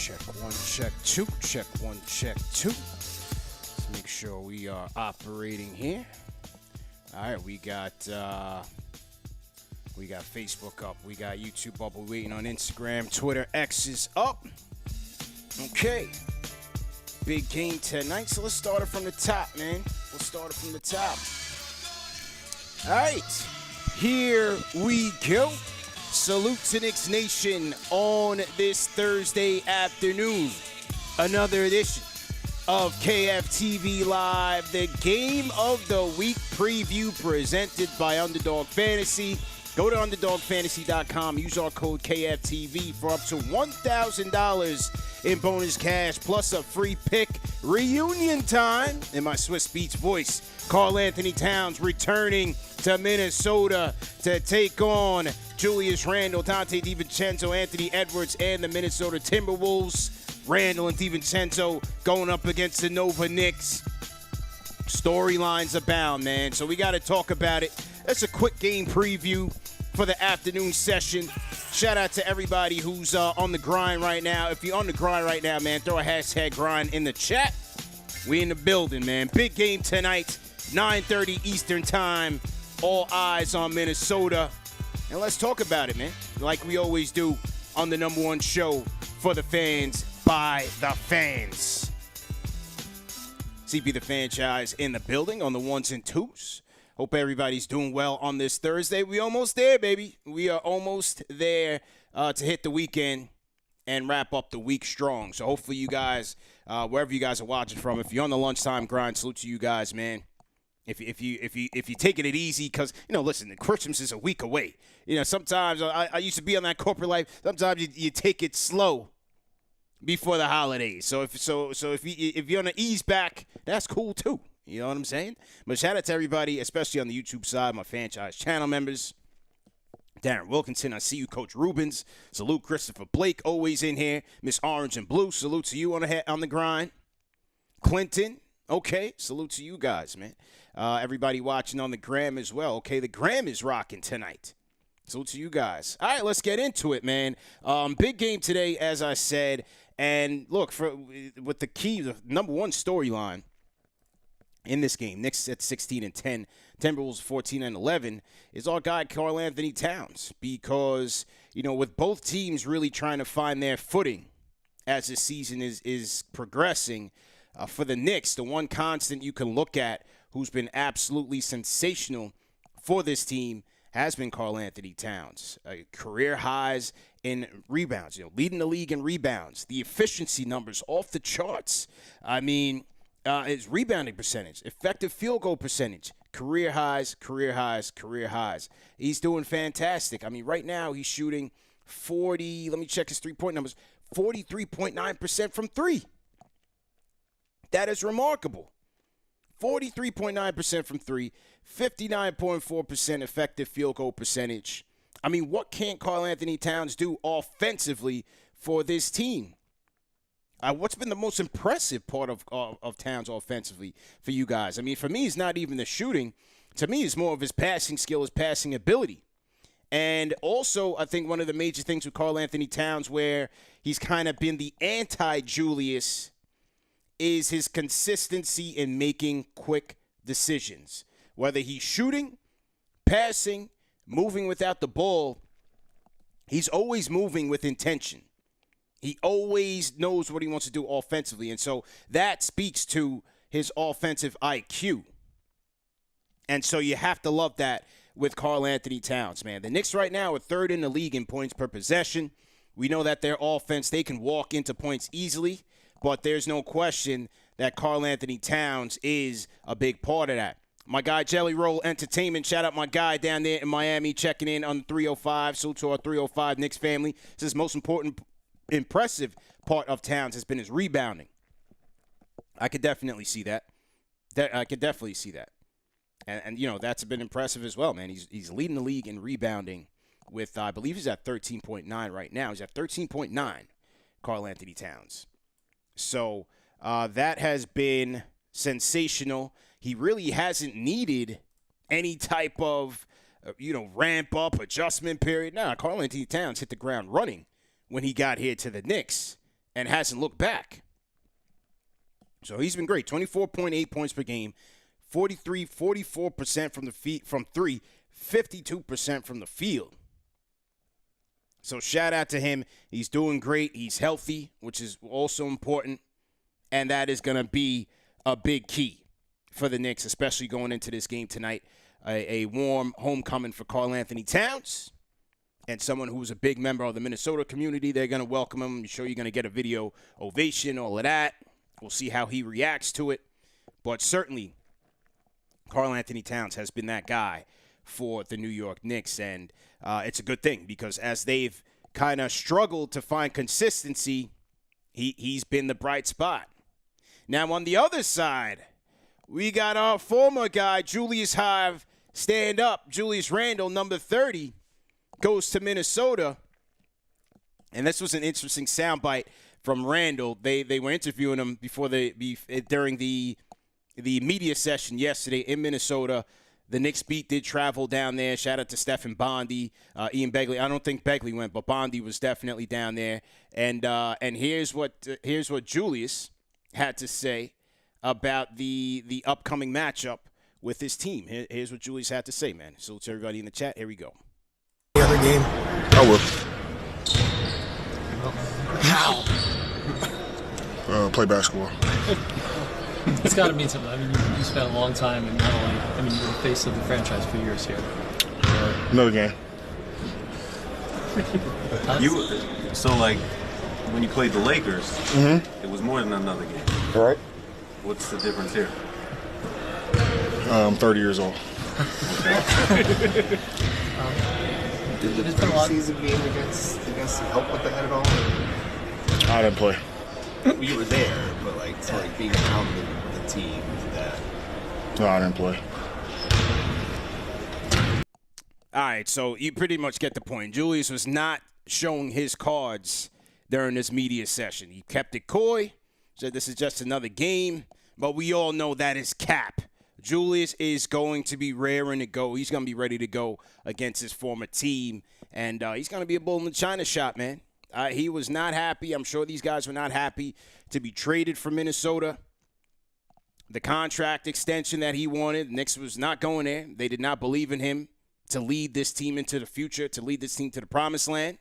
Check one, check two, check one, check two. Let's make sure we are operating here. All right, we got Facebook up, we got YouTube up, we're waiting on Instagram, Twitter, X is up. Okay, big game tonight, so let's start it from the top, man. Let's start it from the top. All right, here we go. Salute to Knicks Nation on this Thursday afternoon. Another edition of KFTV Live, the Game of the Week preview presented by Underdog Fantasy. Go to UnderdogFantasy.com. Use our code KFTV for up to $1,000 in bonus cash, plus a free pick. Reunion time in my Swiss Beats voice. Karl Anthony Towns returning to Minnesota to take on Julius Randle, DiVincenzo, Anthony Edwards, and the Minnesota Timberwolves. Randle and DiVincenzo going up against the Nova Knicks. Storylines abound, man. So we got to talk about it. That's a quick game preview for the afternoon session. Shout out to everybody who's on the grind right now. If you're on the grind right now, man, throw a hashtag grind in the chat. We in the building, man. Big game tonight, 9:30 Eastern time. All eyes on Minnesota. And let's talk about it, man. Like we always do on the number one show for the fans, by the fans. CP the franchise in the building on the ones and twos. Hope everybody's doing well on this Thursday. We almost there, baby. We are almost there to hit the weekend and wrap up the week strong. So hopefully you guys, wherever you guys are watching from, if you're on the lunchtime grind, salute to you guys, man. If you're taking it easy, because, you know, listen, Christmas is a week away. You know, sometimes I used to be on that corporate life. Sometimes you take it slow before the holidays. So if you're on the ease back, that's cool too. You know what I'm saying? But shout out to everybody, especially on the YouTube side, my franchise channel members. Darren Wilkinson, I see you, Coach Rubens. Salute Christopher Blake, always in here. Miss Orange and Blue, salute to you on the grind. Clinton, okay, salute to you guys, man. Everybody watching on the gram as well. Okay, the gram is rocking tonight. Salute to you guys. All right, let's get into it, man. Big game today, as I said. And look, with the number one storyline in this game, Knicks at 16-10, Timberwolves 14-11, is our guy Karl Anthony Towns. Because, you know, with both teams really trying to find their footing as the season is progressing, for the Knicks, the one constant you can look at who's been absolutely sensational for this team has been Karl Anthony Towns. Career highs in rebounds, you know, leading the league in rebounds. The efficiency numbers off the charts. I mean, his rebounding percentage, effective field goal percentage, career highs, career highs, career highs. He's doing fantastic. I mean, right now he's shooting 40, let me check his three-point numbers, 43.9% from three. That is remarkable. 43.9% from three, 59.4% effective field goal percentage. I mean, what can't Karl Anthony Towns do offensively for this team? What's been the most impressive part of Towns offensively for you guys? I mean, for me, it's not even the shooting. To me, it's more of his passing skill, his passing ability. And also, I think one of the major things with Karl Anthony Towns where he's kind of been the anti-Julius is his consistency in making quick decisions. Whether he's shooting, passing, moving without the ball, he's always moving with intention. He always knows what he wants to do offensively. And so that speaks to his offensive IQ. And so you have to love that with Karl Anthony Towns, man. The Knicks right now are third in the league in points per possession. We know that their offense, they can walk into points easily. But there's no question that Karl Anthony Towns is a big part of that. My guy, Jelly Roll Entertainment, shout out my guy down there in Miami checking in on 305. Salute to our 305 Knicks family. This is most important, impressive part of Towns has been his rebounding. I could definitely see that. I could definitely see that. And you know, that's been impressive as well, man. He's leading the league in rebounding with, I believe he's at 13.9 right now. He's at 13.9, Karl Anthony Towns. So that has been sensational. He really hasn't needed any type of, ramp up, adjustment period. Nah, Karl Anthony Towns hit the ground running when he got here to the Knicks. and hasn't looked back. So he's been great. 24.8 points per game, 44% from three, 52% from the field. So shout out to him. He's doing great. He's healthy, which is also important. And that is going to be a big key for the Knicks, especially going into this game tonight. A warm homecoming for Karl-Anthony Towns and someone who's a big member of the Minnesota community. They're going to welcome him. I'm sure you're going to get a video ovation, all of that. We'll see how he reacts to it. But certainly, Karl-Anthony Towns has been that guy for the New York Knicks. And it's a good thing because as they've kind of struggled to find consistency, he's been the bright spot. Now, on the other side, we got our former guy, Julius Hive, stand up. Julius Randle, number 30, goes to Minnesota. And this was an interesting soundbite from Randle. They were interviewing him during the media session yesterday in Minnesota. The Knicks beat did travel down there. Shout out to Stephen Bondi, Ian Begley. I don't think Begley went, but Bondi was definitely down there. And here's what Julius had to say about the upcoming matchup with his team. Here's what Julius had to say, man. So to everybody in the chat, here we go. The other game, I will. how? Play basketball. It's got to mean something. I mean, you spent a long time, and not only, I mean, you were the face of the franchise for years here. Another game. So like when you played the Lakers, it was more than another game. All right. What's the difference here? I'm 30 years old. Did the preseason game against help with that at all? I didn't play. You were there, but like being around the team, that. No, I didn't play. All right, so you pretty much get the point. Julius was not showing his cards during this media session. He kept it coy, said this is just another game, but we all know that is cap. Julius is going to be raring to go. He's going to be ready to go against his former team, and he's going to be a bull in the China shop, man. He was not happy. I'm sure these guys were not happy to be traded from Minnesota. The contract extension that he wanted, Knicks was not going there. They did not believe in him to lead this team into the future, to lead this team to the promised land.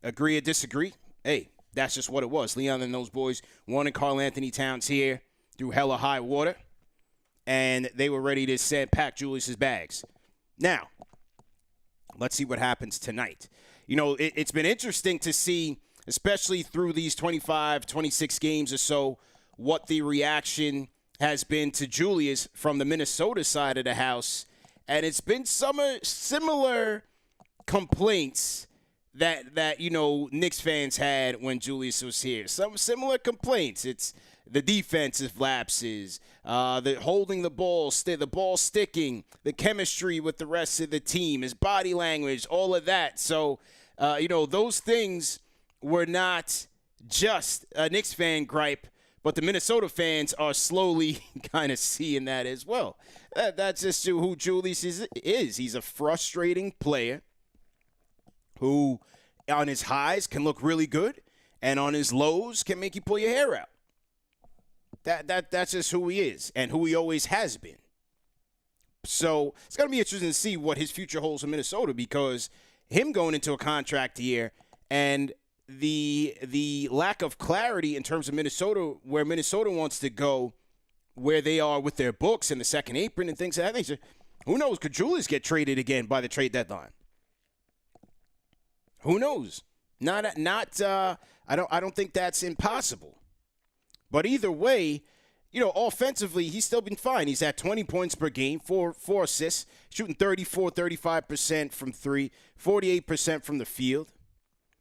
Agree or disagree? Hey, that's just what it was. Leon and those boys wanted Karl-Anthony Towns here through hella high water, and they were ready to pack Julius's bags. Now, let's see what happens tonight. You know, it's been interesting to see, especially through these 25, 26 games or so, what the reaction has been to Julius from the Minnesota side of the house. And it's been some similar complaints that you know, Knicks fans had when Julius was here. Some similar complaints. It's the defensive lapses, the holding the ball sticking, the chemistry with the rest of the team, his body language, all of that. So, you know, those things were not just a Knicks fan gripe, but the Minnesota fans are slowly kind of seeing that as well. That's just who Julius is. He's a frustrating player who, on his highs, can look really good, and on his lows, can make you pull your hair out. That's just who he is and who he always has been. So it's going to be interesting to see what his future holds in Minnesota, because him going into a contract year and the lack of clarity in terms of Minnesota, where Minnesota wants to go, where they are with their books and the second apron and things of that nature. Who knows? Could Julius get traded again by the trade deadline? Who knows? I don't think that's impossible. But either way, you know, offensively, he's still been fine. He's at 20 points per game, four assists, shooting 35% from three, 48% from the field.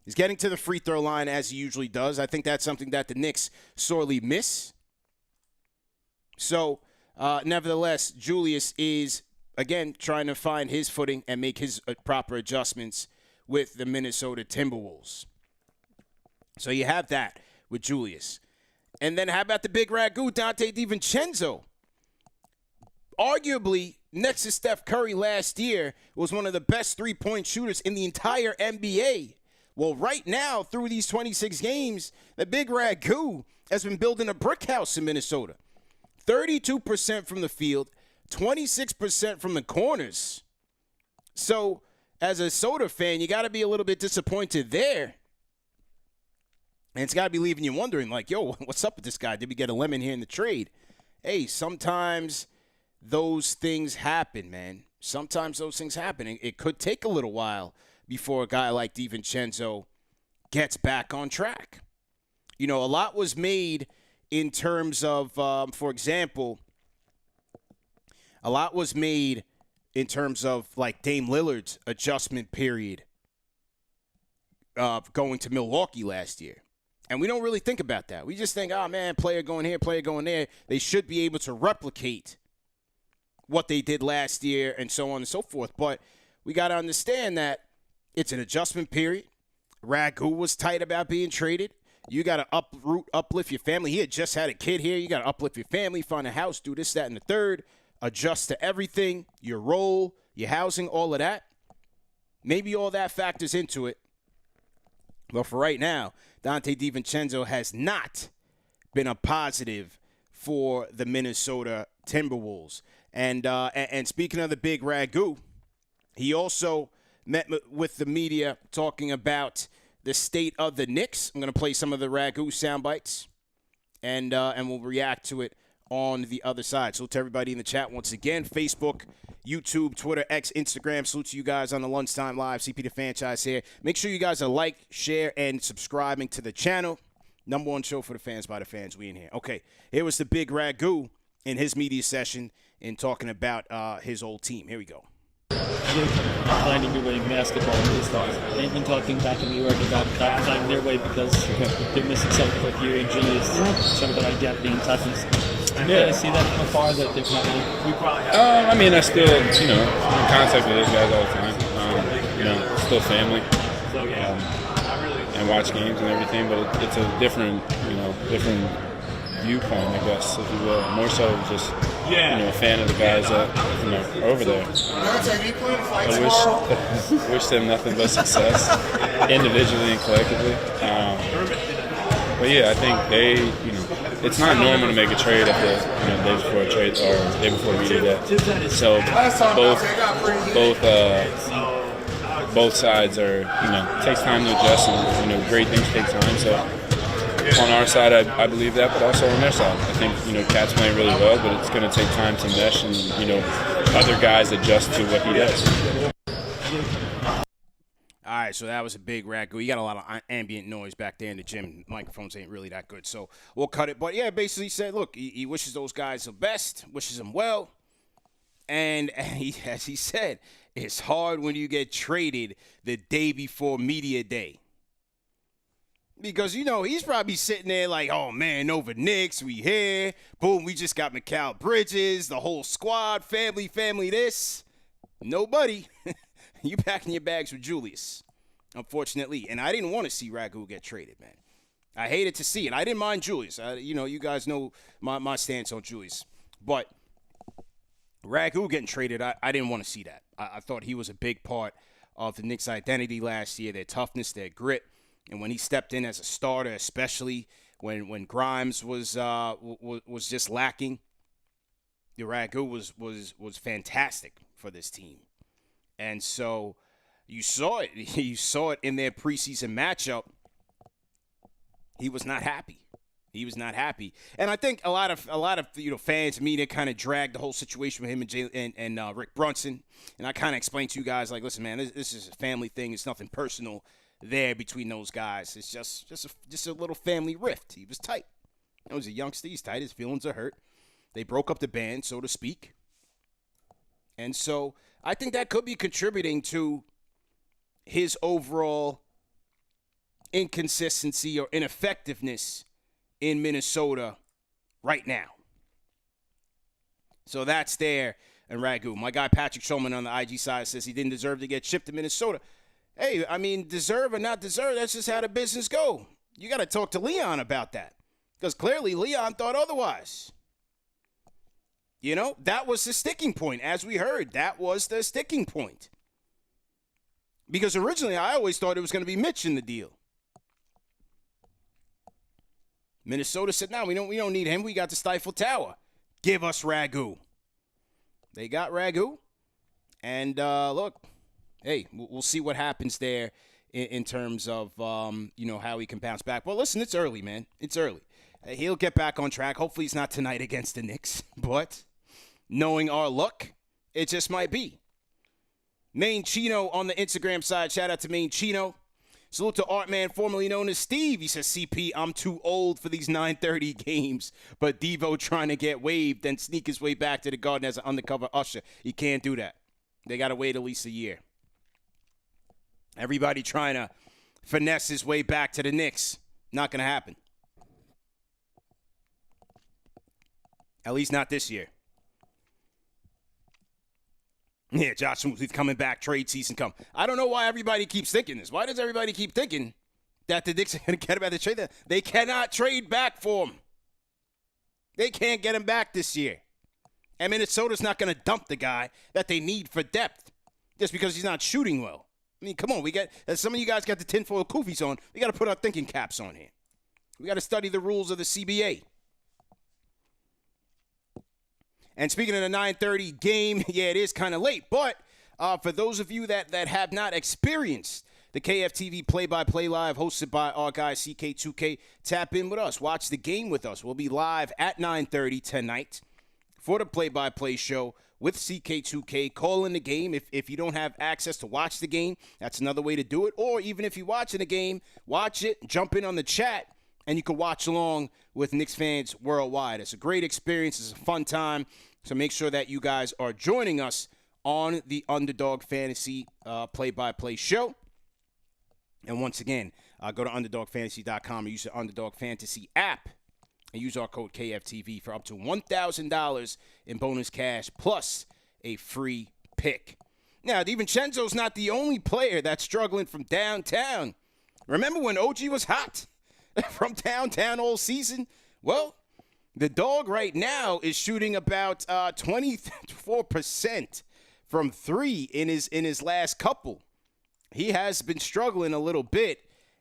He's getting to the free throw line as he usually does. I think that's something that the Knicks sorely miss. So, nevertheless, Julius is, again, trying to find his footing and make his proper adjustments with the Minnesota Timberwolves. So you have that with Julius. And then how about the big ragu, DiVincenzo? Arguably, next to Steph Curry last year, was one of the best three-point shooters in the entire NBA. Well, right now, through these 26 games, the Big Ragu has been building a brick house in Minnesota. 32% from the field, 26% from the corners. So, as a Soda fan, you got to be a little bit disappointed there. And it's got to be leaving you wondering, like, yo, what's up with this guy? Did we get a lemon here in the trade? Hey, sometimes those things happen, man. Sometimes those things happen. It could take a little while before a guy like DiVincenzo gets back on track. You know, a lot was made in terms of, for example, a lot was made in terms of, like, Dame Lillard's adjustment period going to Milwaukee last year. And we don't really think about that. We just think, oh, man, player going here, player going there. They should be able to replicate what they did last year and so on and so forth. But we got to understand that it's an adjustment period. Ragu was tight about being traded. You got to uplift your family. He had just had a kid here. You got to uplift your family, find a house, do this, that, and the third, adjust to everything, your role, your housing, all of that. Maybe all that factors into it. But for right now, Donte DiVincenzo has not been a positive for the Minnesota Timberwolves. And speaking of the Big Ragu, he also met with the media talking about the state of the Knicks. I'm going to play some of the Ragu sound bites, and we'll react to it on the other side. So to everybody in the chat once again, Facebook, YouTube, Twitter, X, Instagram. Salute to you guys on the Lunchtime Live. CP the Franchise here. Make sure you guys are like, share, and subscribing to the channel. Number one show for the fans by the fans. We in here. Okay, here was the Big Ragu in his media session in talking about his old team. Here we go. Finding your way in basketball these days. And talking back in New York about finding their way because they're missing something like you and Julius, some of their identity and toughness. Yeah, I see that from afar that they're not really. I mean, I still, I'm in contact with those guys all the time. Still family. And watch games and everything, but it's a different viewpoint, I guess, if you will. More so just, a fan of the guys that, are over there. I wish them nothing but success, individually and collectively. But yeah, I think they, it's not normal to make a trade at the day before a trade or day before media day. So both sides are, it takes time to adjust, and great things take time. So on our side, I believe that, but also on their side, I think Cat's playing really well, but it's going to take time to mesh, and other guys adjust to what he does. All right, so that was a Big Ragu. You got a lot of ambient noise back there in the gym. Microphones ain't really that good, so we'll cut it. But, yeah, basically said, look, he wishes those guys the best, wishes them well. And as he said, it's hard when you get traded the day before media day. Because, he's probably sitting there like, oh, man, Nova Knicks, we here. Boom, we just got Mikal Bridges, the whole squad, family this. Nobody. You packing your bags with Julius, unfortunately. And I didn't want to see Ragu get traded, man. I hated to see it. I didn't mind Julius. You guys know my stance on Julius. But Ragu getting traded, I didn't want to see that. I thought he was a big part of the Knicks' identity last year, their toughness, their grit. And when he stepped in as a starter, especially when Grimes was just lacking, the Ragu was fantastic for this team. And so you saw it. You saw it in their preseason matchup. He was not happy. And I think a lot of fans, media kind of dragged the whole situation with him and Rick Brunson. And I kind of explained to you guys, like, listen, man, this is a family thing. It's nothing personal there between those guys. It's just a little family rift. He was tight. He was a youngster. He's tight. His feelings are hurt. They broke up the band, so to speak. And so I think that could be contributing to his overall inconsistency or ineffectiveness in Minnesota right now. So that's there in Ragu. My guy Patrick Shulman on the IG side says he didn't deserve to get shipped to Minnesota. Hey, I mean, deserve or not deserve, that's just how the business go. You got to talk to Leon about that, because clearly Leon thought otherwise. That was the sticking point. As we heard, that was the sticking point. Because originally I always thought it was going to be Mitch in the deal. Minnesota said, no, we don't need him. We got the Stifle Tower. Give us Ragu. They got Ragu. And look, hey, we'll see what happens there in terms of, how he can bounce back. Well, listen, it's early, man. It's early. He'll get back on track. Hopefully it's not tonight against the Knicks. But knowing our luck, it just might be. Main Chino on the Instagram side. Shout out to Main Chino. Salute to Artman, formerly known as Steve. He says, CP, I'm too old for these 9:30 games. But Devo trying to get waived and sneak his way back to the Garden as an undercover usher. He can't do that. They got to wait at least a year. Everybody trying to finesse his way back to the Knicks. Not going to happen. At least not this year. Yeah, Josh Smooth's coming back, trade season come. I don't know why everybody keeps thinking this. Why does everybody keep thinking that the Knicks are going to get him at the trade? They cannot trade back for him. They can't get him back this year. And Minnesota's not going to dump the guy that they need for depth just because he's not shooting well. I mean, come on. Some of you guys got the tinfoil koofies on. We got to put our thinking caps on here. We got to study the rules of the CBA. And speaking of the 9:30 game, yeah, it is kind of late. But for those of you that have not experienced the KFTV play-by-play live hosted by our guy CK2K, tap in with us. Watch the game with us. We'll be live at 9:30 tonight for the play-by-play show with CK2K. Call in the game. If you don't have access to watch the game, that's another way to do it. Or even if you're watching the game, watch it, jump in on the chat, and you can watch along with Knicks fans worldwide. It's a great experience. It's a fun time. So make sure that you guys are joining us on the Underdog Fantasy play-by-play show. And once again, go to UnderdogFantasy.com or use the Underdog Fantasy app and use our code KFTV for up to $1,000 in bonus cash plus a free pick. Now, DiVincenzo's not the only player that's struggling from downtown. Remember when OG was hot from downtown all season? Well, the dog right now is shooting about 24% from three in his last couple. He has been struggling a little bit,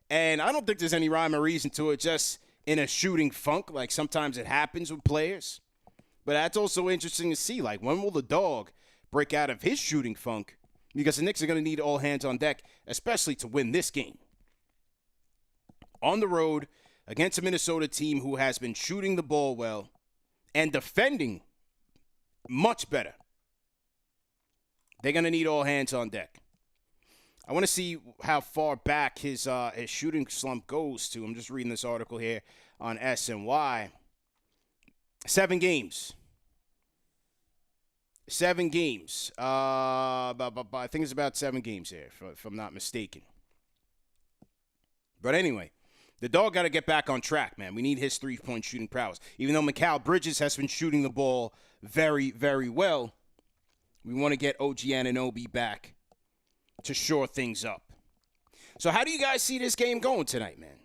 and I don't think there's any rhyme or reason to it, just in a shooting funk, like sometimes it happens with players. But that's also interesting to see, like, when will the dog break out of his shooting funk? Because the Knicks are going to need all hands on deck, especially to win this game. On the road, against a Minnesota team who has been shooting the ball well and defending much better. They're going to need all hands on deck. I want to see how far back his shooting slump goes to. I'm just reading this article here on SNY. 7 games. 7 games. I think it's about 7 games here, if I'm not mistaken. But anyway, the dog got to get back on track, man. We need his three-point shooting prowess. Even though Mikal Bridges has been shooting the ball very, very well, we want to get OG Anunoby back to shore things up. So how do you guys see this game going tonight, man?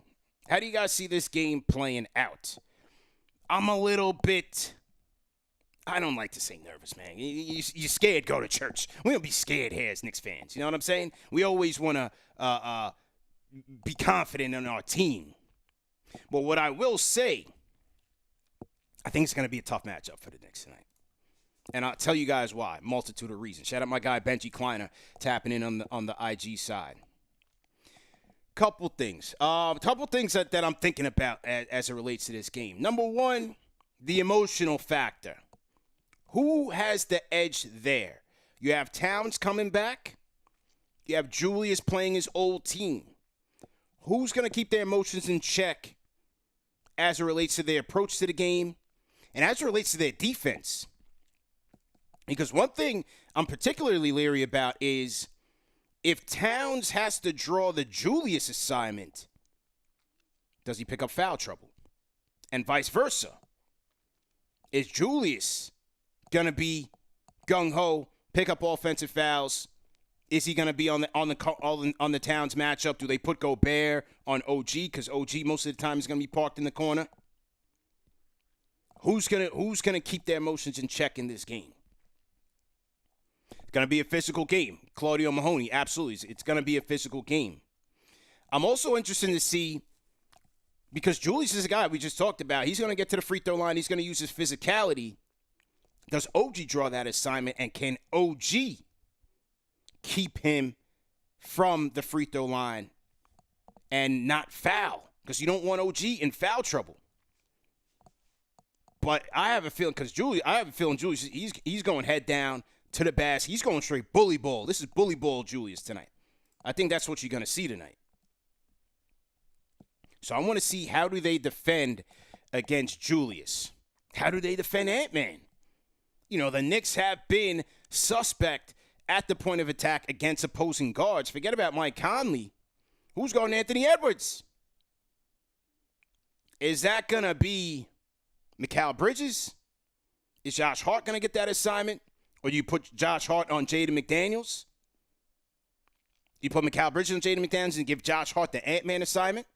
How do you guys see this game playing out? I'm a little bit, I don't like to say nervous, man. You scared, go to church. We don't be scared here as Knicks fans. You know what I'm saying? We always want to be confident in our team. But what I will say, I think it's going to be a tough matchup for the Knicks tonight. And I'll tell you guys why. Multitude of reasons. Shout out my guy Benji Kleiner tapping in on the IG side. Couple things. That I'm thinking about as it relates to this game. Number one, the emotional factor. Who has the edge there? You have Towns coming back. You have Julius playing his old team. Who's going to keep their emotions in check as it relates to their approach to the game and as it relates to their defense? Because one thing I'm particularly leery about is if Towns has to draw the Julius assignment, does he pick up foul trouble? And vice versa. Is Julius going to be gung-ho, pick up offensive fouls? Is he going to be on the Towns matchup? Do they put Gobert on OG? Because OG most of the time is going to be parked in the corner. Who's gonna keep their emotions in check in this game? going to be a physical game. Claudio Mahoney, absolutely. It's going to be a physical game. I'm also interested to see, because Julius is a guy we just talked about. He's going to get to the free throw line. He's going to use his physicality. Does OG draw that assignment, and can OG keep him from the free throw line and not foul? Because you don't want OG in foul trouble. But I have a feeling, Julius, he's going head down to the basket. He's going straight bully ball. This is bully ball Julius tonight. I think that's what you're going to see tonight. So I want to see, how do they defend against Julius? How do they defend Ant-Man? You know, the Knicks have been suspect at the point of attack against opposing guards. Forget about Mike Conley. Who's going Anthony Edwards? Is that going to be Mikal Bridges? Is Josh Hart going to get that assignment? Or do you put Josh Hart on Jaden McDaniels? You put Mikal Bridges on Jaden McDaniels and give Josh Hart the Ant-Man assignment?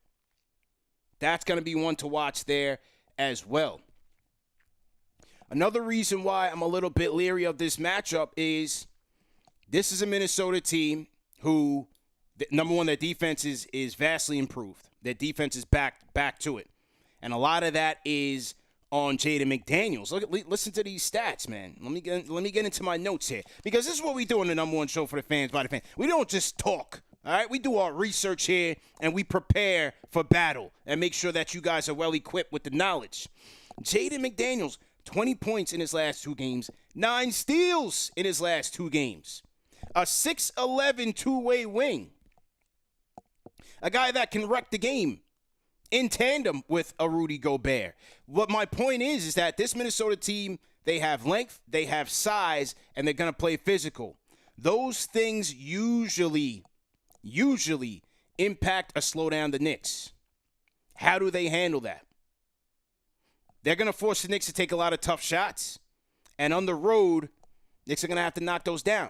That's going to be one to watch there as well. Another reason why I'm a little bit leery of this matchup is this is a Minnesota team who, number one, their defense is vastly improved. Their defense is back to it. And a lot of that is on Jaden McDaniels. Listen to these stats, man. Let me get into my notes here, because this is what we do on the number one show for the fans by the fans. We don't just talk. All right, we do our research here, and we prepare for battle and make sure that you guys are well equipped with the knowledge. Jaden McDaniels, 20 points in his last 2 games, 9 steals in his last 2 games, a 6'11" two-way wing, a guy that can wreck the game in tandem with a Rudy Gobert. What my point is that this Minnesota team, they have length, they have size, and they're going to play physical. Those things usually impact or slow down the Knicks. How do they handle that? They're going to force the Knicks to take a lot of tough shots. And on the road, Knicks are going to have to knock those down.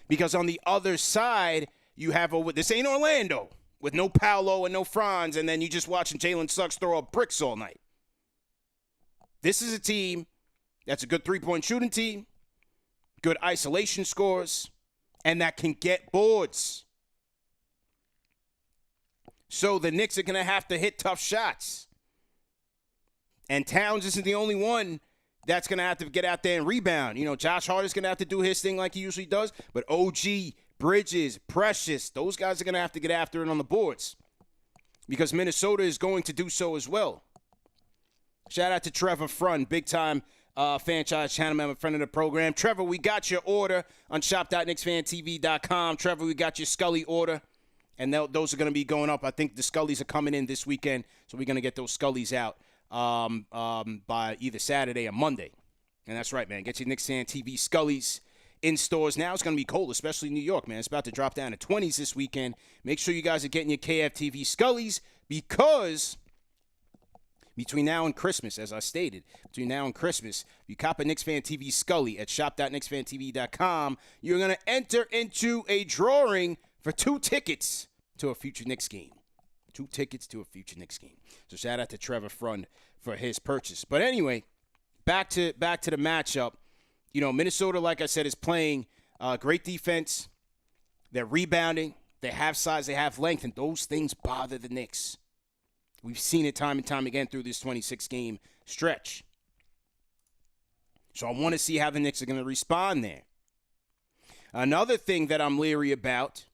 Because on the other side, you have this ain't Orlando with no Paolo and no Franz, and then you just watching Jalen Suggs throw up bricks all night. This is a team that's a good three-point shooting team, good isolation scores, and that can get boards. So the Knicks are going to have to hit tough shots. And Towns isn't the only one that's going to have to get out there and rebound. You know, Josh Hart is going to have to do his thing like he usually does. But OG, Bridges, Precious, those guys are going to have to get after it on the boards, because Minnesota is going to do so as well. Shout out to Trevor Front, big-time franchise channel member, friend of the program. Trevor, we got your order on shop.KnicksFanTV.com. Trevor, we got your Scully order, and those are going to be going up. I think the Scullys are coming in this weekend, so we're going to get those Scullys out by either Saturday or Monday. And that's right, man. Get your KnicksFanTV Scullys in stores now. It's going to be cold, especially in New York, man. It's about to drop down to 20s this weekend. Make sure you guys are getting your KFTV Scullys, because between now and Christmas, as I stated, between now and Christmas, you cop a KnicksFanTV Scully at shop.KnicksFanTV.com. You're going to enter into a drawing for 2 tickets to a future Knicks game. 2 tickets to a future Knicks game. So shout out to Trevor Front for his purchase. But anyway, back to the matchup. You know, Minnesota, like I said, is playing great defense. They're rebounding. They have size. They have length. And those things bother the Knicks. We've seen it time and time again through this 26-game stretch. So I want to see how the Knicks are going to respond there. Another thing that I'm leery about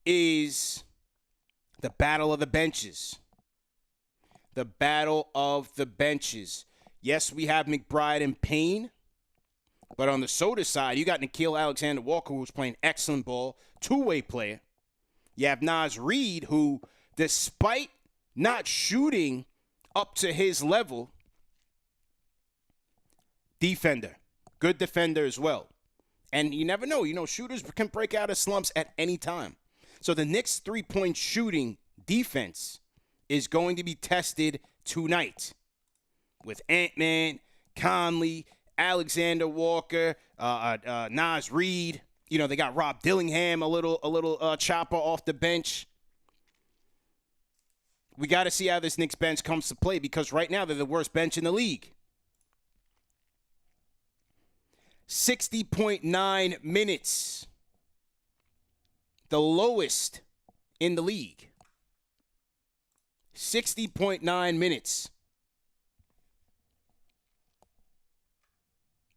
is the battle of the benches. The battle of the benches. Yes, we have McBride and Payne. But on the Soda side, you got Nickeil Alexander-Walker, who's playing excellent ball, two-way player. You have Naz Reid, who, despite not shooting up to his level, defender. Good defender as well. And you never know. You know, shooters can break out of slumps at any time. So the Knicks' three-point shooting defense is going to be tested tonight with Ant-Man, Conley, Alexander Walker, Naz Reid. You know, they got Rob Dillingham, a little chopper off the bench. We got to see how this Knicks bench comes to play, because right now they're the worst bench in the league. 60.9 minutes. The lowest in the league. 60.9 minutes.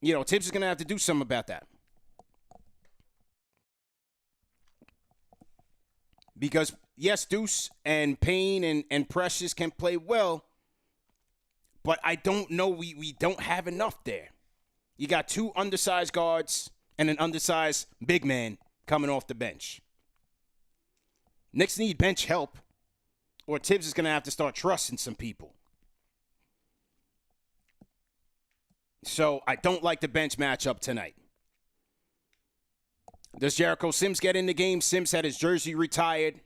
You know, Tibs is going to have to do something about that. Because, yes, Deuce and Payne and Precious can play well, but I don't know. We don't have enough there. You got two undersized guards and an undersized big man coming off the bench. Knicks need bench help, or Tibbs is going to have to start trusting some people. So I don't like the bench matchup tonight. Does Jericho Sims get in the game? Sims had his jersey retired.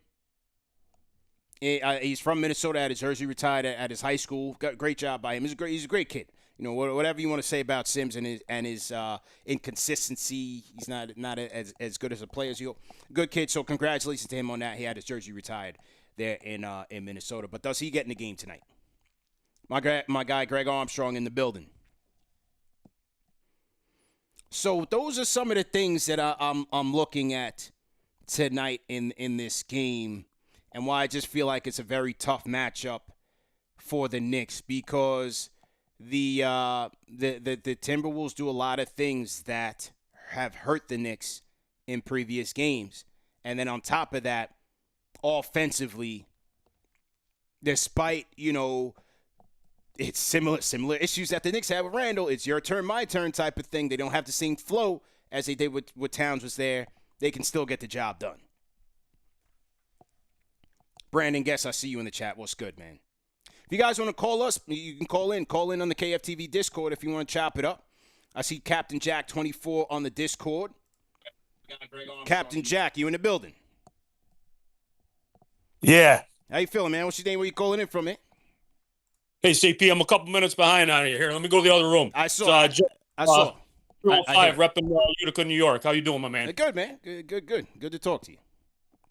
He's from Minnesota, had his jersey retired at his high school. Great job by him. He's a great kid. You know, whatever you want to say about Sims and his inconsistency, he's not as good as a player as you. Good kid, so congratulations to him on that. He had his jersey retired there in Minnesota. But does he get in the game tonight? My guy Greg Armstrong in the building. So those are some of the things that I'm looking at tonight in this game, and why I just feel like it's a very tough matchup for the Knicks, because the Timberwolves do a lot of things that have hurt the Knicks in previous games, and then on top of that, offensively, despite it's similar issues that the Knicks have with Randle. It's your turn, my turn type of thing. They don't have the same flow as they did with Towns was there. They can still get the job done. Brandon Guess, I see you in the chat. What's good, man? If you guys want to call us, you can call in. Call in on the KFTV Discord if you want to chop it up. I see Captain Jack 24 on the Discord. Captain Jack, you in the building? Yeah. How you feeling, man? What's your name? Where you calling in from, man? Hey, CP, I'm a couple minutes behind on you. Here, let me go to the other room. I saw. It's, I saw. 205, repping Utica, New York. How you doing, my man? Good, man. Good. Good to talk to you.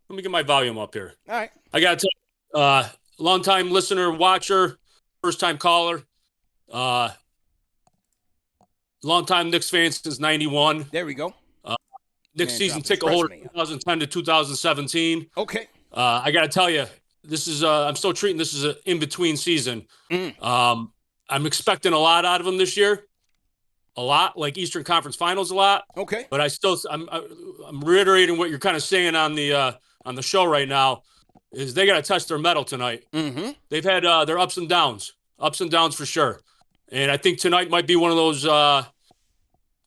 Let me get my volume up here. All right. I got to tell you, long-time listener, watcher, first-time caller, long-time Knicks fan since 91. There we go. Knicks season ticket holder 2010 to 2017. Okay. I got to tell you, this is I'm still treating this as an in-between season. I'm expecting a lot out of them this year. A lot, like Eastern Conference Finals a lot. Okay. But I'm reiterating what you're kind of saying on the show right now, is they got to test their mettle tonight. Mm-hmm. They've had their ups and downs for sure. And I think tonight might be one of those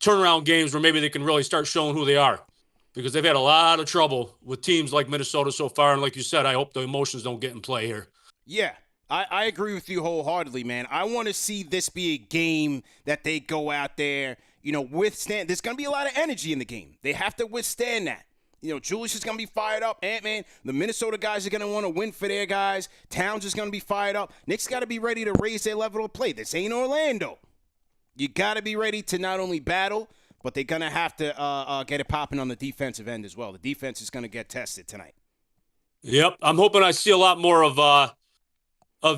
turnaround games where maybe they can really start showing who they are, because they've had a lot of trouble with teams like Minnesota so far. And like you said, I hope the emotions don't get in play here. Yeah, I agree with you wholeheartedly, man. I want to see this be a game that they go out there, withstand. There's going to be a lot of energy in the game. They have to withstand that. Julius is going to be fired up. Ant-Man, the Minnesota guys are going to want to win for their guys. Towns is going to be fired up. Knicks got to be ready to raise their level of play. This ain't Orlando. You got to be ready to not only battle, but they're going to have to get it popping on the defensive end as well. The defense is going to get tested tonight. Yep. I'm hoping I see a lot more of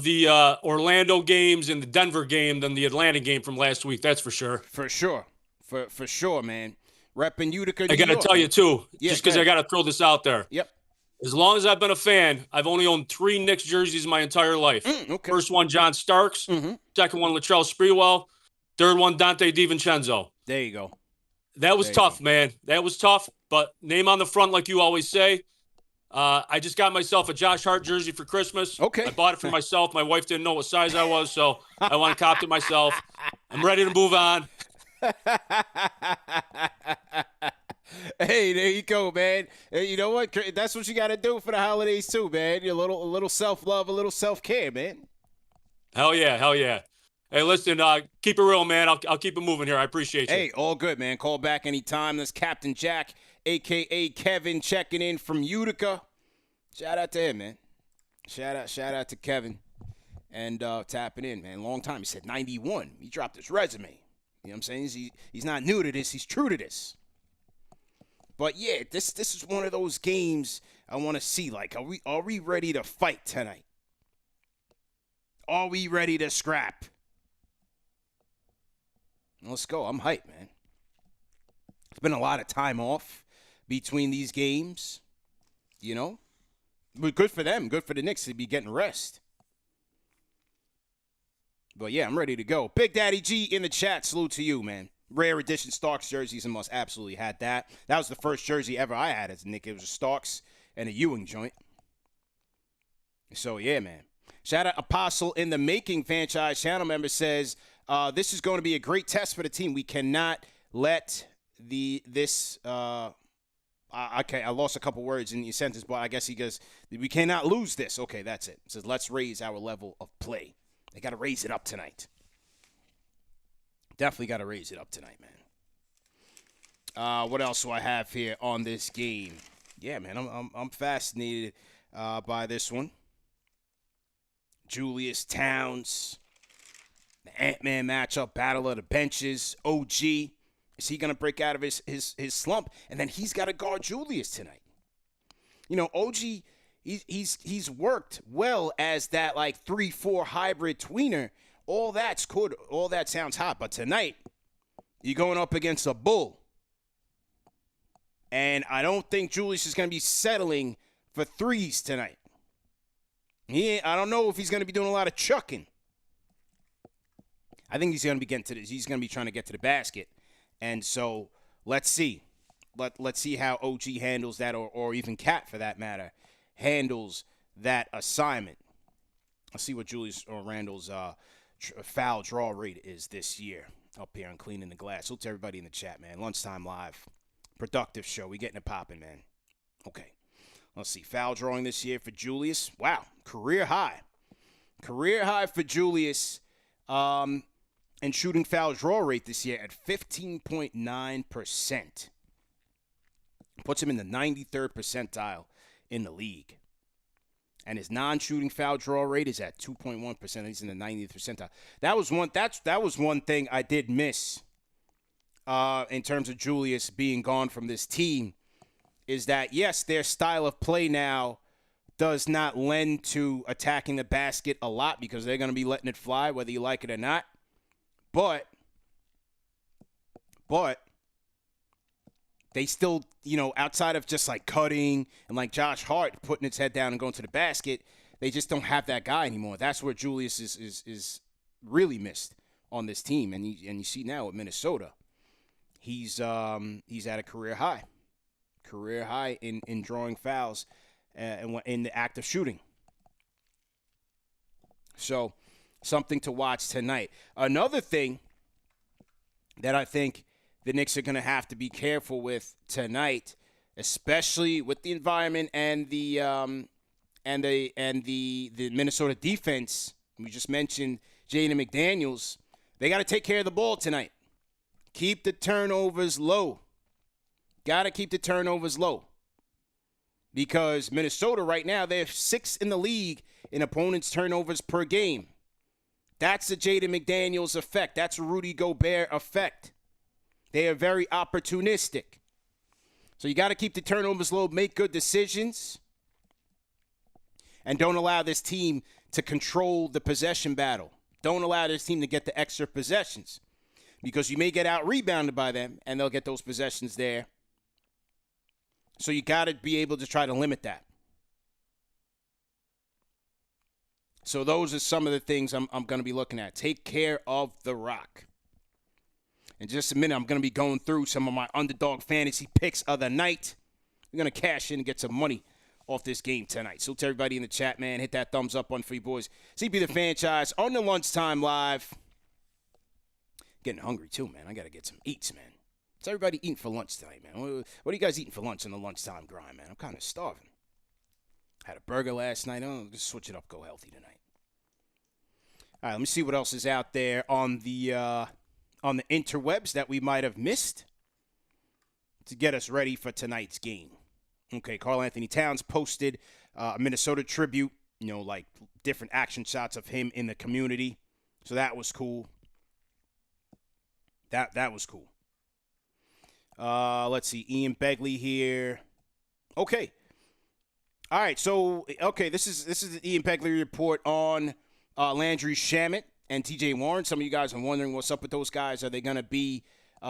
the Orlando games and the Denver game than the Atlanta game from last week. That's for sure. For sure. For sure, man. Repping Utica, I got to tell you, too, just because I got to throw this out there. Yep. As long as I've been a fan, I've only owned 3 Knicks jerseys my entire life. Okay. First one, John Starks. Mm-hmm. Second one, Latrell Sprewell. Third one, Dante DiVincenzo. There you go. That was tough, man. That was tough, but name on the front, like you always say. I just got myself a Josh Hart jersey for Christmas. Okay. I bought it for myself. My wife didn't know what size I was, so I want to cop it myself. I'm ready to move on. Hey, there you go, man. Hey, you know what? That's what you got to do for the holidays too, man. A little self-love, a little self-care, man. Hell yeah. Hey, listen, keep it real, man. I'll keep it moving here. I appreciate you. Hey, all good, man. Call back anytime. That's Captain Jack, a.k.a. Kevin, checking in from Utica. Shout out to him, man. Shout out to Kevin and tapping in, man. Long time. He said 91. He dropped his resume. You know what I'm saying? He's not new to this. He's true to this. But, yeah, this is one of those games I want to see. Like, are we ready to fight tonight? Are we ready to scrap? Let's go. I'm hyped, man. It's been a lot of time off between these games, you know. But good for them. Good for the Knicks to be getting rest. But, yeah, I'm ready to go. Big Daddy G in the chat. Salute to you, man. Rare edition Starks jerseys and must absolutely had that. That was the first jersey ever I had as a Knick. It was a Starks and a Ewing joint. So, yeah, man. Shout out Apostle in the Making franchise channel member says, this is going to be a great test for the team. We cannot let I lost a couple words in your sentence, but I guess he goes, we cannot lose this. Okay, that's it. It says, let's raise our level of play. They got to raise it up tonight. Definitely got to raise it up tonight, man. What else do I have here on this game? Yeah, man, I'm fascinated by this one. Julius Towns, the Ant-Man matchup, battle of the benches, OG. Is he going to break out of his slump? And then he's got to guard Julius tonight. You know, OG, he's worked well as that, like, 3-4 hybrid tweener. All that's good. All that sounds hot. But tonight, you're going up against a bull. And I don't think Julius is going to be settling for threes tonight. I don't know if he's going to be doing a lot of chucking. I think he's going to be getting to this. He's going to be trying to get to the basket. And so let's see. Let's see how OG handles that, or even Cat, for that matter, handles that assignment. Let's see what Julius or Randle's foul draw rate is this year up here on Cleaning the Glass. Salute to everybody in the chat, man. Lunchtime Live. Productive show. We getting it popping, man. Okay. Let's see. Foul drawing this year for Julius. Wow. Career high. Career high for Julius. And shooting foul draw rate this year at 15.9%. Puts him in the 93rd percentile in the league. And his non-shooting foul draw rate is at 2.1%. He's in the 90th percentile. That was one thing I did miss in terms of Julius being gone from this team, is that, yes, their style of play now does not lend to attacking the basket a lot because they're going to be letting it fly whether you like it or not. But they still, you know, outside of just like cutting and like Josh Hart putting his head down and going to the basket, they just don't have that guy anymore. That's where Julius is really missed on this team. And you see now with Minnesota, he's at a career high in drawing fouls and in the act of shooting. So something to watch tonight. Another thing that I think the Knicks are going to have to be careful with tonight, especially with the environment and the Minnesota defense. We just mentioned Jaden McDaniels. They got to take care of the ball tonight. Keep the turnovers low. Got to keep the turnovers low. Because Minnesota right now, they're 6th in the league in opponents' turnovers per game. That's the Jaden McDaniels effect. That's a Rudy Gobert effect. They are very opportunistic. So you got to keep the turnovers low, make good decisions, and don't allow this team to control the possession battle. Don't allow this team to get the extra possessions, because you may get out-rebounded by them, and they'll get those possessions there. So you got to be able to try to limit that. So those are some of the things I'm going to be looking at. Take care of the rock. In just a minute, I'm going to be going through some of my Underdog fantasy picks of the night. We're going to cash in and get some money off this game tonight. So to everybody in the chat, man, hit that thumbs up on for you boys. CP the Franchise on the Lunchtime Live. Getting hungry too, man. I got to get some eats, man. What's everybody eating for lunch tonight, man? What are you guys eating for lunch on the lunchtime grind, man? I'm kind of starving. Had a burger last night. I'll just switch it up, go healthy tonight. All right, let me see what else is out there on the interwebs that we might have missed to get us ready for tonight's game. Okay, Karl Anthony Towns posted a Minnesota tribute, you know, like different action shots of him in the community. So that was cool. That was cool. Let's see, Ian Begley here. Okay. All right, so this is the Ian Begley report on Landry Shamet and TJ Warren. Some of you guys are wondering what's up with those guys. Are they going to be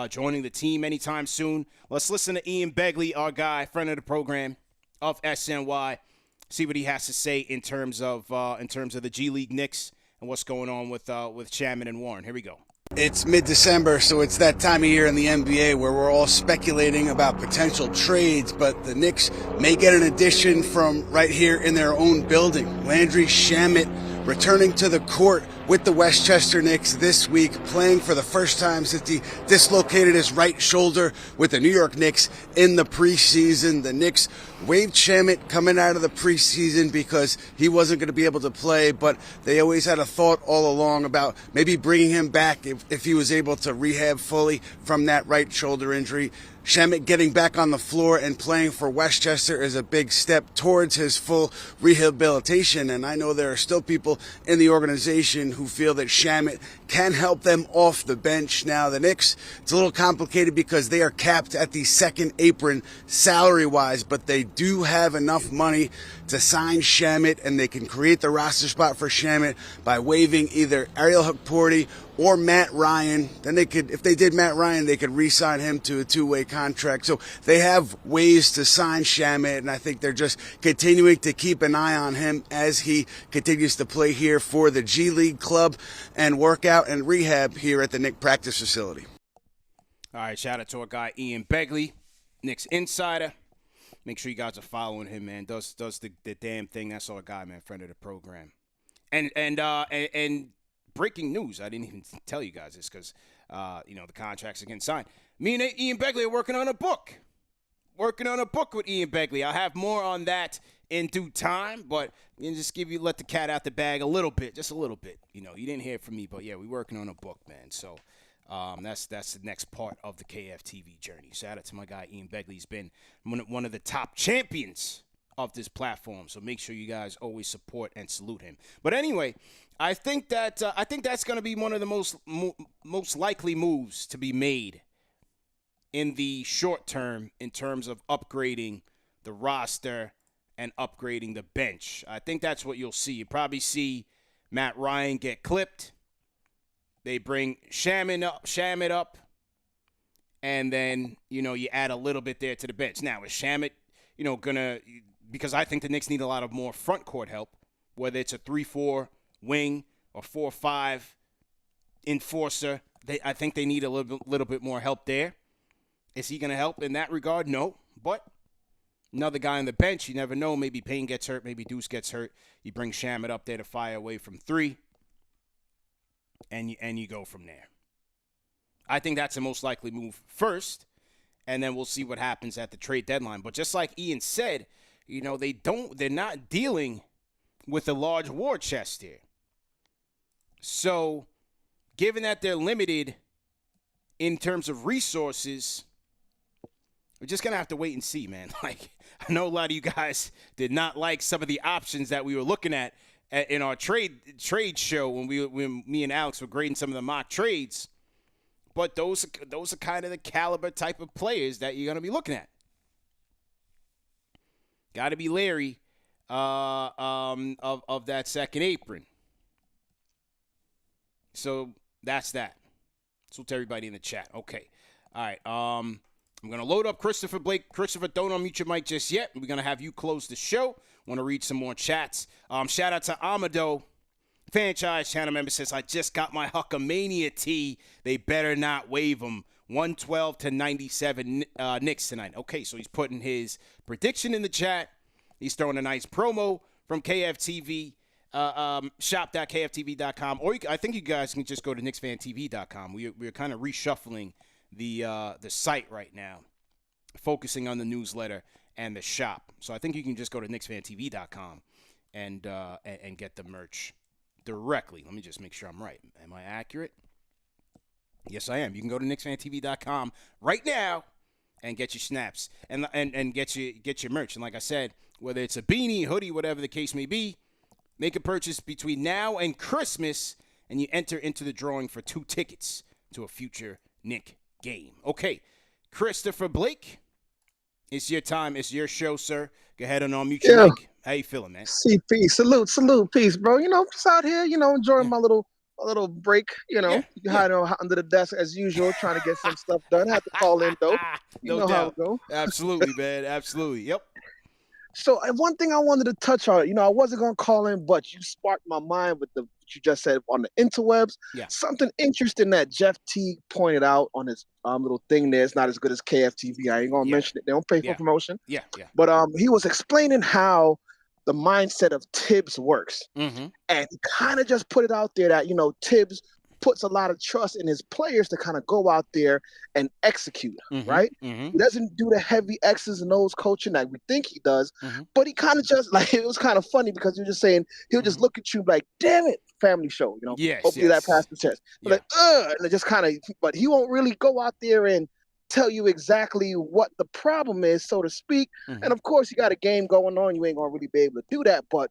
joining the team anytime soon. Let's listen to Ian Begley, our guy, friend of the program of SNY. See what he has to say in terms of the G League Knicks and what's going on with Shamet and Warren. Here we go. It's mid-December, so it's that time of year in the NBA where we're all speculating about potential trades, but the Knicks may get an addition from right here in their own building. Landry Shamet returning to the court with the Westchester Knicks this week, playing for the first time since he dislocated his right shoulder with the New York Knicks in the preseason. The Knicks waived Shamet coming out of the preseason because he wasn't going to be able to play, but they always had a thought all along about maybe bringing him back if he was able to rehab fully from that right shoulder injury. Shamet getting back on the floor and playing for Westchester is a big step towards his full rehabilitation, and I know there are still people in the organization who feel that Shamet can help them off the bench. Now, the Knicks, it's a little complicated because they are capped at the second apron salary-wise, but they do have enough money to sign Shamet, and they can create the roster spot for Shamet by waiving either Ariel Hukporti or Matt Ryan. Then they could, if they did Matt Ryan, they could re-sign him to a two-way contract. So they have ways to sign Shamet, and I think they're just continuing to keep an eye on him as he continues to play here for the G League club and work out and rehab here at the Knicks practice facility. All right, shout out to our guy Ian Begley, Knicks insider. Make sure you guys are following him, man. Does the damn thing. That's our guy, man, friend of the program. And breaking news, I didn't even tell you guys this because, the contracts are getting signed. Me and Ian Begley are working on a book. Working on a book with Ian Begley. I'll have more on that in due time, but just let the cat out the bag a little bit, just a little bit. You didn't hear from me, but yeah, we're working on a book, man. So that's the next part of the KFTV journey. Shout out to my guy Ian Begley. He's been one of the top champions of this platform, so make sure you guys always support and salute him. But anyway, I think that's going to be one of the most likely moves to be made in the short term in terms of upgrading the roster and upgrading the bench. I think that's what you'll see. You probably see Matt Ryan get clipped. They bring Shamet up, and then you add a little bit there to the bench. Now is Shamet gonna, because I think the Knicks need a lot of more front court help, whether it's a 3-4 wing or 4-5 enforcer. I think they need a little bit more help there. Is he going to help in that regard? No. But another guy on the bench, you never know. Maybe Payne gets hurt. Maybe Deuce gets hurt. You bring Shamet up there to fire away from three, and you go from there. I think that's the most likely move first, and then we'll see what happens at the trade deadline. But just like Ian said, they're not dealing with a large war chest here. So, given that they're limited in terms of resources, we're just going to have to wait and see, man. Like, I know a lot of you guys did not like some of the options that we were looking at in our trade show when me and Alex were grading some of the mock trades. But those are kind of the caliber type of players that you're going to be looking at. Got to be leery of that second apron. So that's that. So to everybody in the chat. Okay. All right. I'm going to load up Christopher Blake. Christopher, don't unmute your mic just yet. We're going to have you close the show. Want to read some more chats. Shout out to Amado. Franchise channel member says, I just got my Huckamania tee. They better not waive him. 112-97 Knicks tonight. Okay, so he's putting his prediction in the chat. He's throwing a nice promo from KFTV. Shop.kftv.com. Or I think you guys can just go to KnicksFanTV.com. We're kind of reshuffling the site right now, focusing on the newsletter and the shop. So I think you can just go to KnicksFanTV.com and get the merch directly. Let me just make sure I'm right. Am I accurate? Yes, I am. You can go to KnicksFanTV.com right now and get your snaps and get your merch. And like I said, whether it's a beanie, hoodie, whatever the case may be, make a purchase between now and Christmas, and you enter into the drawing for 2 tickets to a future Knick game. Okay, Christopher Blake, it's your time. It's your show, sir. Go ahead and unmute your mic. How you feeling, man? CP, salute, peace, bro. Just out here, enjoying my little a little break. You know, Yeah, you hide under the desk as usual, trying to get some stuff done. Had to call in though. You no know how doubt. it go. Absolutely, man. Absolutely. Yep. So one thing I wanted to touch on, I wasn't gonna call in, but you sparked my mind with what you just said on the interwebs. Yeah. Something interesting that Jeff Teague pointed out on his little thing there. It's not as good as KFTV. I ain't gonna mention it. They don't pay for promotion. Yeah. Yeah. But he was explaining how the mindset of Tibs works, Mm-hmm. and he kind of just put it out there that Tibs puts a lot of trust in his players to kind of go out there and execute, right? Mm-hmm. He doesn't do the heavy X's and O's coaching that we think he does, Mm-hmm. but he kind of just, like, it was kind of funny because he was just saying, he'll just look at you like, damn it, family show, Yes, hopefully yes. that passed the test. Yeah. Like, and it just kind of, but he won't really go out there and tell you exactly what the problem is, so to speak. Mm-hmm. And of course, you got a game going on, you ain't gonna really be able to do that, but,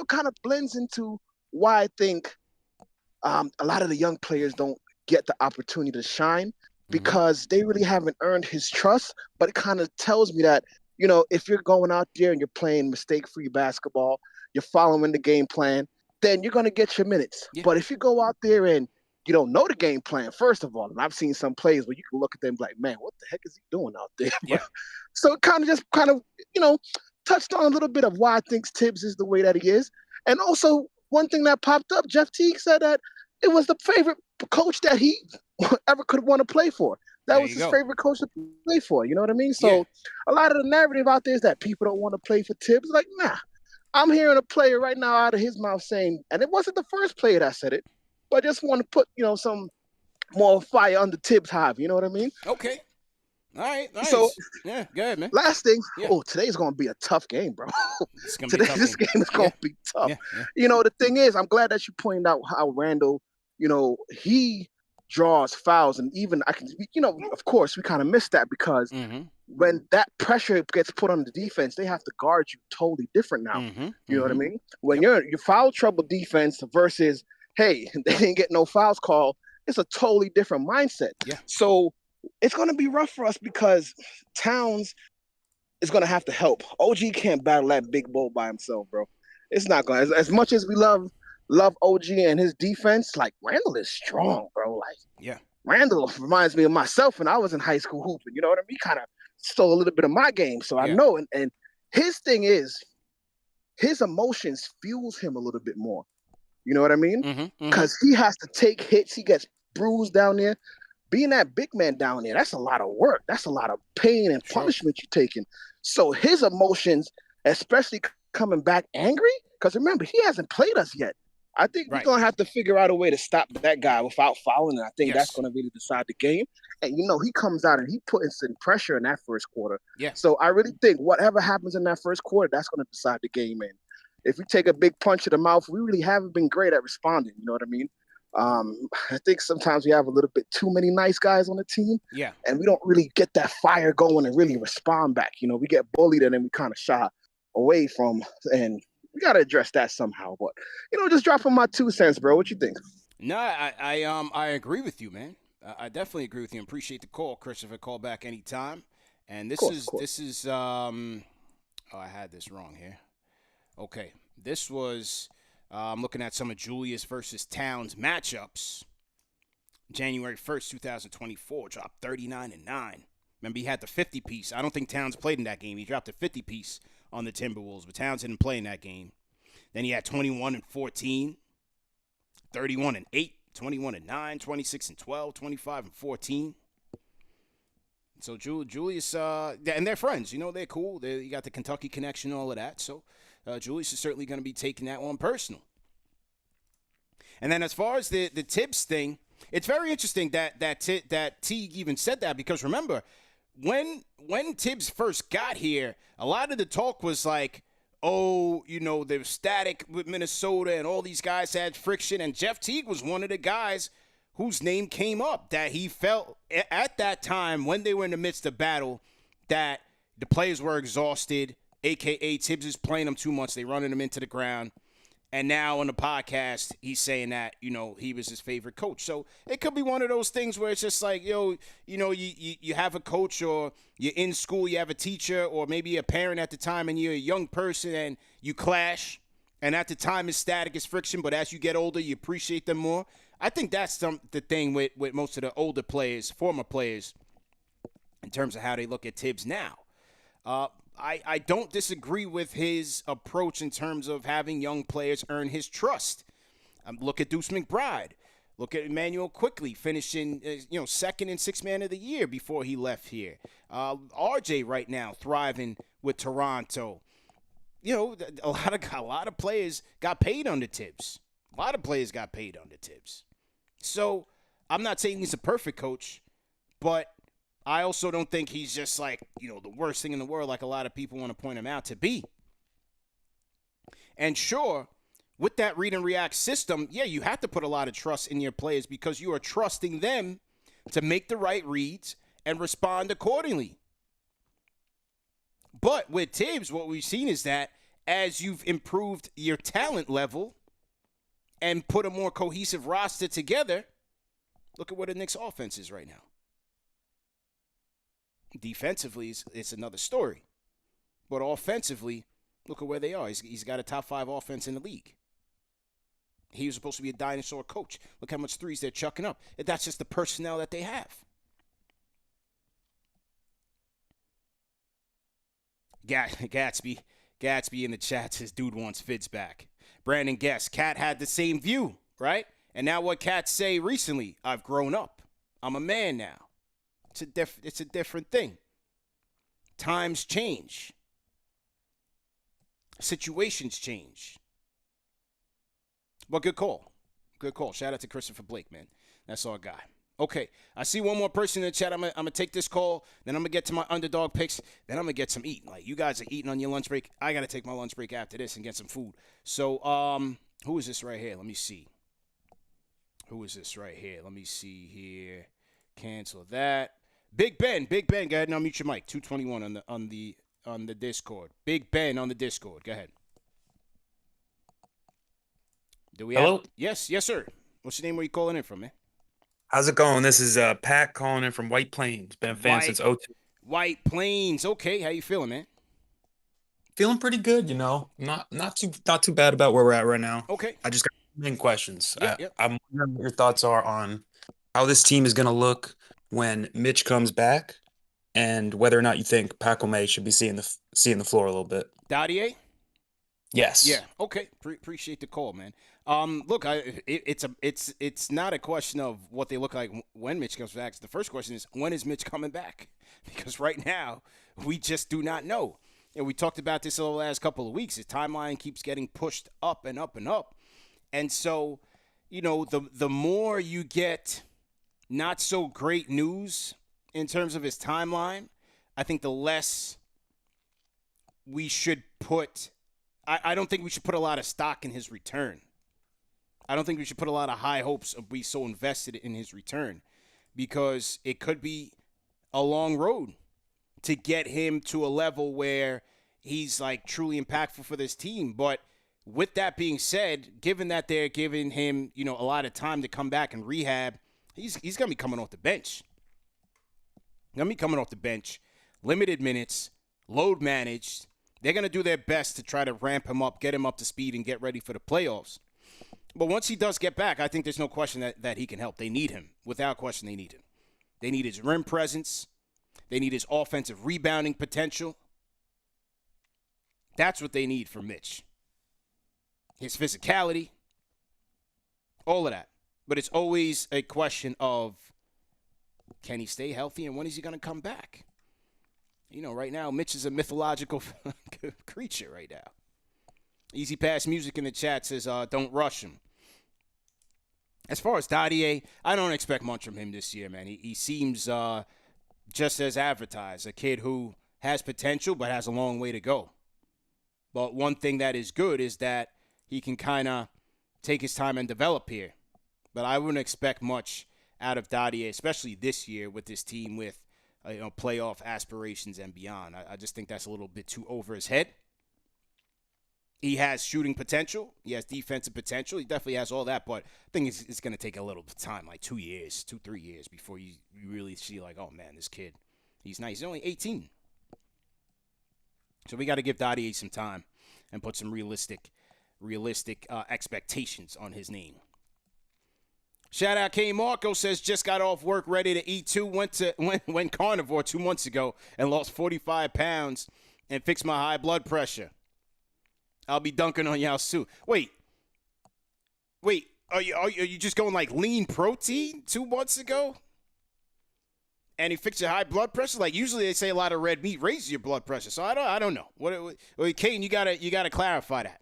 kind of blends into why I think a lot of the young players don't get the opportunity to shine because they really haven't earned his trust. But it kind of tells me that, if you're going out there and you're playing mistake-free basketball, you're following the game plan, then you're going to get your minutes. Yeah. But if you go out there and you don't know the game plan, first of all, and I've seen some plays where you can look at them like, man, what the heck is he doing out there? Yeah. So it kind of, touched on a little bit of why I think Tibbs is the way that he is. And also, one thing that popped up, Jeff Teague said that it was the favorite coach that he ever could want to play for. That was his favorite coach to play for. You know what I mean? So a lot of the narrative out there is that people don't want to play for Tibbs. Like, nah. I'm hearing a player right now out of his mouth saying, and it wasn't the first player that said it, but I just want to put, some more fire under Tibbs' hive. You know what I mean? Okay. All right. Nice. So, yeah, go ahead, man. Last thing, today's going to be a tough game, bro. This game is going to be tough. Yeah. The thing is, I'm glad that you pointed out how Randle, he draws fouls. And even I can, of course, we kind of missed that because when that pressure gets put on the defense, they have to guard you totally different now. You know what I mean? When you're foul trouble defense versus, hey, they didn't get no fouls called, it's a totally different mindset. Yeah. So it's going to be rough for us because Towns is going to have to help. OG can't battle that big bull by himself, bro. It's not going to. As much as we love OG and his defense, like, Randle is strong, bro. Like, Randle reminds me of myself when I was in high school hooping. You know what I mean? Kind of stole a little bit of my game. So I know. And his thing is, his emotions fuels him a little bit more. You know what I mean? Because he has to take hits. He gets bruised down there. Being that big man down there, that's a lot of work. That's a lot of pain and punishment you're taking. So his emotions, especially coming back angry, because remember, he hasn't played us yet. I think we're going to have to figure out a way to stop that guy without fouling. And I think that's going to really decide the game. And, he comes out and he puts in pressure in that first quarter. Yeah. So I really think whatever happens in that first quarter, that's going to decide the game. And if we take a big punch to the mouth, we really haven't been great at responding. You know what I mean? I think sometimes we have a little bit too many nice guys on the team. Yeah. And we don't really get that fire going and really respond back. We get bullied and then we kind of shy away from, and we got to address that somehow. But, just dropping my 2 cents, bro. What you think? No, I agree with you, man. I definitely agree with you. Appreciate the call, Christopher. Call back anytime. And this is I had this wrong here. Okay. This was, I'm looking at some of Julius versus Towns matchups. January 1st, 2024, dropped 39-9. Remember, he had the 50-piece. I don't think Towns played in that game. He dropped a 50-piece on the Timberwolves, but Towns didn't play in that game. Then he had 21-14, 31-8, 21-9, 26-12, 25-14. So Julius, and they're friends. They're cool. You got the Kentucky connection, all of that. So Julius is certainly going to be taking that one personal. And then as far as the Tibs thing, it's very interesting that Teague even said that, because remember, when Tibs first got here, a lot of the talk was like, oh, they were static with Minnesota and all these guys had friction. And Jeff Teague was one of the guys whose name came up, that he felt at that time when they were in the midst of battle that the players were exhausted, a.k.a. Tibs is playing them too much. They running them into the ground. And now on the podcast, he's saying that, he was his favorite coach. So it could be one of those things where it's just like, you have a coach, or you're in school, you have a teacher, or maybe a parent at the time, and you're a young person and you clash. And at the time, it's static, it's friction, but as you get older, you appreciate them more. I think that's the thing with most of the older players, former players, in terms of how they look at Tibs now. I don't disagree with his approach in terms of having young players earn his trust. Look at Deuce McBride. Look at Emmanuel Quickly finishing, second and sixth man of the year before he left here. RJ right now thriving with Toronto. A lot of players got paid under Tibs. A lot of players got paid under Tibs. So I'm not saying he's a perfect coach, but I also don't think he's just like, the worst thing in the world like a lot of people want to point him out to be. And sure, with that read and react system, yeah, you have to put a lot of trust in your players because you are trusting them to make the right reads and respond accordingly. But with Tibs, what we've seen is that as you've improved your talent level and put a more cohesive roster together, look at where the Knicks offense is right now. Defensively, it's another story. But offensively, look at where they are. He's got a top 5 offense in the league. He was supposed to be a dinosaur coach. Look how much threes they're chucking up. That's just the personnel that they have. Gatsby in the chat says, dude wants Fitz back. Brandon Guest, Cat had the same view, right? And now what Cat say recently, I've grown up. I'm a man now. It's a different thing. Times change. Situations change. But good call. Good call. Shout out to Christopher Blake, man. That's our guy. Okay, I see one more person in the chat. I'm gonna take this call. Then I'm gonna get to my underdog picks. Then I'm gonna get some eating. Like you guys are eating on your lunch break. I gotta take my lunch break after this and get some food. So, who is this right here? Let me see. Who is this right here? Let me see here. Cancel that. Big Ben. Go ahead and unmute your mic. 221 on the Discord. Big Ben on the Discord. Go ahead. Do we Hello? have? Yes, sir. What's your name? Where you calling in from, man? How's it going? This is Pat calling in from White Plains. Been a fan since 02. White Plains. Okay, how you feeling, man? Feeling pretty good, Not too bad about where we're at right now. Okay. I just got main questions. Yep. I'm wondering what your thoughts are on how this team is going to look when Mitch comes back, and whether or not you think Paco May should be seeing the floor a little bit. Dadier? Yes. Yeah. Okay. Appreciate the call, man. Look, it's not a question of what they look like when Mitch comes back. The first question is, when is Mitch coming back? Because right now we just do not know. And we talked about this over the last couple of weeks. His timeline keeps getting pushed up and up and up. And so, the more you get not so great news in terms of his timeline, I think the less we should put. I don't think we should put a lot of stock in his return. I don't think we should put a lot of high hopes of be so invested in his return because it could be a long road to get him to a level where he's like truly impactful for this team. But with that being said, given that they're giving him, a lot of time to come back and rehab, he's going to be coming off the bench. Limited minutes, load managed. They're going to do their best to try to ramp him up, get him up to speed, and get ready for the playoffs. But once he does get back, I think there's no question that he can help. They need him. Without question, they need him. They need his rim presence. They need his offensive rebounding potential. That's what they need from Mitch. His physicality. All of that. But it's always a question of, can he stay healthy and when is he going to come back? Right now, Mitch is a mythological creature right now. Easy Pass Music in the chat says, don't rush him. As far as Dadier, I don't expect much from him this year, man. He seems just as advertised, a kid who has potential but has a long way to go. But one thing that is good is that he can kind of take his time and develop here. But I wouldn't expect much out of Dadier, especially this year with this team with playoff aspirations and beyond. I just think that's a little bit too over his head. He has shooting potential. He has defensive potential. He definitely has all that, but I think it's going to take a little time, like 3 years before you really see like, oh, man, this kid, he's nice. He's only 18. So we got to give Dadier some time and put some realistic realistic expectations on his name. Shout out K Marco says just got off work ready to eat too. Went carnivore 2 months ago and lost 45 pounds and fixed my high blood pressure. I'll be dunking on y'all soon. Wait. Are you just going like lean protein 2 months ago? And he fixed your high blood pressure? Like usually they say a lot of red meat raises your blood pressure. So I don't know. Wait, Kane, you gotta clarify that.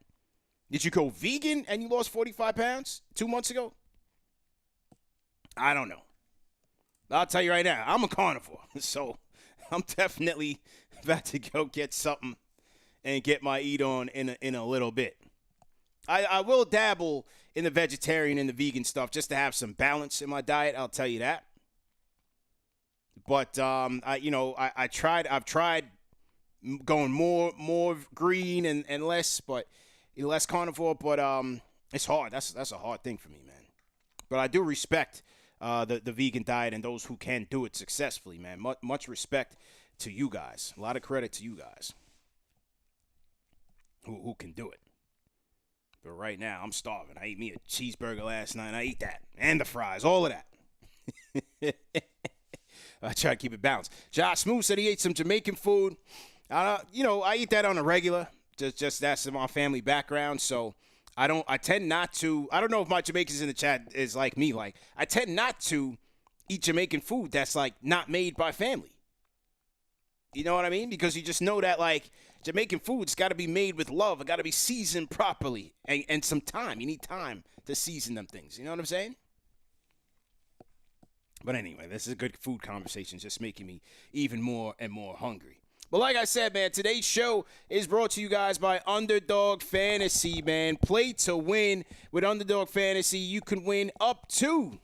Did you go vegan and you lost 45 pounds 2 months ago? I don't know. I'll tell you right now, I'm a carnivore, so I'm definitely about to go get something and get my eat on in a little bit. I will dabble in the vegetarian and the vegan stuff just to have some balance in my diet. I'll tell you that. But I've tried going more green and less, but less carnivore. But it's hard. That's a hard thing for me, man. But I do respect the vegan diet and those who can do it successfully, man. Much respect to you guys. A lot of credit to you guys who can do it. But right now, I'm starving. I ate me a cheeseburger last night. I ate that. And the fries. All of that. I try to keep it balanced. Josh Smooth said he ate some Jamaican food. I eat that on a regular. Just that's my family background. So I tend not to. I don't know if my Jamaicans in the chat is like me. Like, I tend not to eat Jamaican food that's, like, not made by family. You know what I mean? Because you just know that, like, Jamaican food's got to be made with love. It got to be seasoned properly and some time. You need time to season them things. You know what I'm saying? But anyway, this is a good food conversation. Just making me even more and more hungry. But like I said, man, today's show is brought to you guys by Underdog Fantasy, man. Play to win with Underdog Fantasy. You can win up to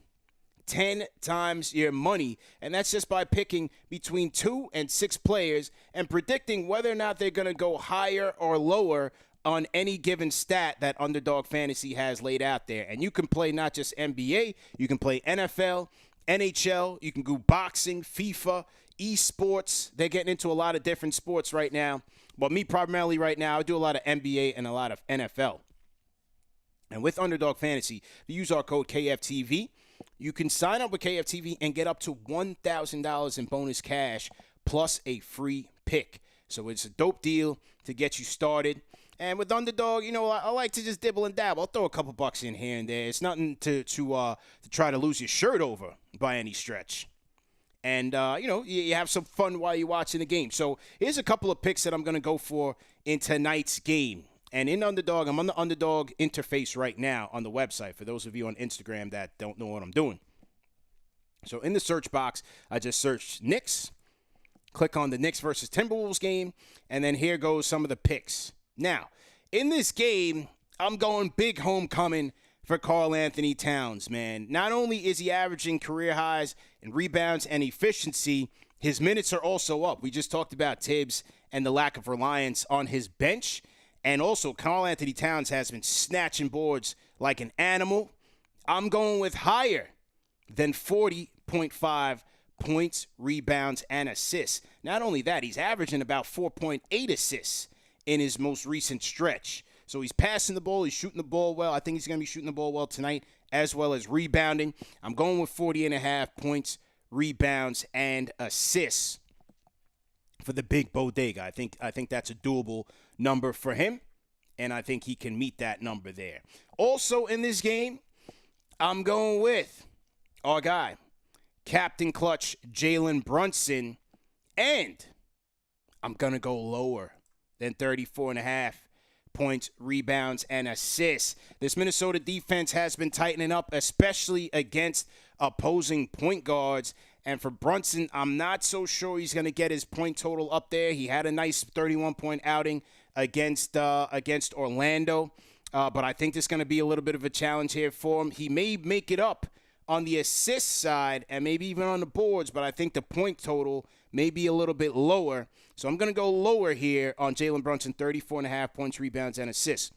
10 times your money, and that's just by picking between 2 and 6 players and predicting whether or not they're going to go higher or lower on any given stat that Underdog Fantasy has laid out there. And you can play not just NBA, you can play NFL, NHL, you can do boxing, FIFA, esports. They're getting into a lot of different sports right now. But me primarily right now, I do a lot of NBA and a lot of NFL. And with Underdog Fantasy, if you use our code KFTV, you can sign up with KFTV and get up to $1,000 in bonus cash plus a free pick. So it's a dope deal to get you started. And with Underdog, I like to just dibble and dabble. I'll throw a couple bucks in here and there. It's nothing to try to lose your shirt over by any stretch. And, you have some fun while you're watching the game. So here's a couple of picks that I'm going to go for in tonight's game. And in Underdog, I'm on the Underdog interface right now on the website, for those of you on Instagram that don't know what I'm doing. So in the search box, I just searched Knicks, click on the Knicks versus Timberwolves game, and then here goes some of the picks. Now, in this game, I'm going big homecoming for Karl Anthony Towns, man. Not only is he averaging career highs in rebounds and efficiency, his minutes are also up. We just talked about Tibs and the lack of reliance on his bench. And also, Karl Anthony Towns has been snatching boards like an animal. I'm going with higher than 40.5 points, rebounds, and assists. Not only that, he's averaging about 4.8 assists in his most recent stretch. So he's passing the ball, he's shooting the ball well. I think he's going to be shooting the ball well tonight, as well as rebounding. I'm going with 40.5 points, rebounds, and assists for the big bodega. I think that's a doable number for him, and I think he can meet that number there. Also in this game, I'm going with our guy, Captain Clutch Jalen Brunson, and I'm going to go lower than 34.5 points, rebounds, and assists. This Minnesota defense has been tightening up, especially against opposing point guards. And for Brunson, I'm not so sure he's going to get his point total up there. He had a nice 31-point outing against Orlando, but I think there's going to be a little bit of a challenge here for him. He may make it up on the assist side and maybe even on the boards, but I think the point total may be a little bit lower. So I'm going to go lower here on Jalen Brunson, 34.5 points, rebounds, and assists.